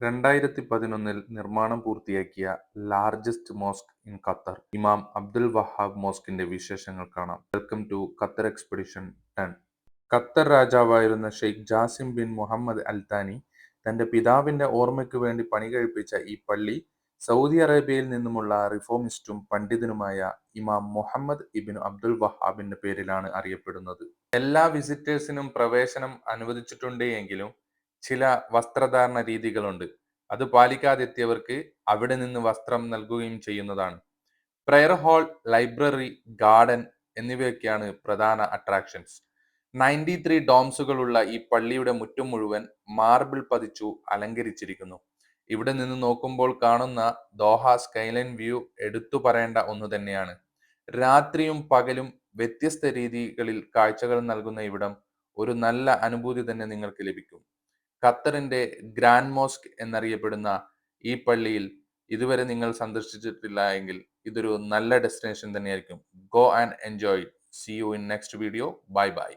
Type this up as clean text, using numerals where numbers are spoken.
2011-ൽ നിർമ്മാണം പൂർത്തിയാക്കിയ largest mosque in Qatar ഇമാം അബ്ദുൽ വഹാബ് മോസ്കിന്റെ വിശേഷങ്ങൾ കാണാം. Welcome to Qatar expedition 10. Qatar രാജാവായിരുന്ന Sheikh Jassim bin Mohammed Al Thani തന്റെ പിതാവിന്റെ ഓർമ്മയ്ക്കു വേണ്ടി പണികഴിപ്പിച്ച ഈ പള്ളി സൗദി അറേബ്യയിൽ നിന്നുമുള്ള റിഫോമിസ്റ്റും പണ്ഡിതനുമായ ഇമാം മുഹമ്മദ് ഇബ്നു അബ്ദുൽ വഹാബിന്റെ പേരിലാണ് അറിയപ്പെടുന്നത്. എല്ലാ വിസിറ്റേഴ്സിനും പ്രവേശനം അനുവദിച്ചിട്ടുണ്ട് എങ്കിലും ചില വസ്ത്രധാരണ രീതികളുണ്ട്. അത് പാലിക്കാതെത്തിയവർക്ക് അവിടെ നിന്ന് വസ്ത്രം നൽകുകയും ചെയ്യുന്നതാണ്. പ്രയർ ഹാൾ, ലൈബ്രറി, ഗാർഡൻ എന്നിവയൊക്കെയാണ് പ്രധാന അട്രാക്ഷൻസ്. 93 ഡോംസുകളുള്ള ഈ പള്ളിയുടെ മുറ്റം മുഴുവൻ മാർബിൾ പതിച്ചു അലങ്കരിച്ചിരിക്കുന്നു. ഇവിടെ നിന്ന് നോക്കുമ്പോൾ കാണുന്ന ദോഹ സ്കൈലൈൻ വ്യൂ എടുത്തു പറയേണ്ട ഒന്ന് തന്നെയാണ്. രാത്രിയും പകലും വ്യത്യസ്ത രീതികളിൽ കാഴ്ചകൾ നൽകുന്ന ഇവിടം ഒരു നല്ല അനുഭൂതി തന്നെ നിങ്ങൾക്ക് ലഭിക്കും. ഖത്തറിന്റെ ഗ്രാൻഡ് മോസ്ക് എന്നറിയപ്പെടുന്ന ഈ പള്ളിയിൽ ഇതുവരെ നിങ്ങൾ സന്ദർശിച്ചിട്ടില്ല എങ്കിൽ ഇതൊരു നല്ല ഡെസ്റ്റിനേഷൻ തന്നെയായിരിക്കും. Go and enjoy. See you in next video. Bye by.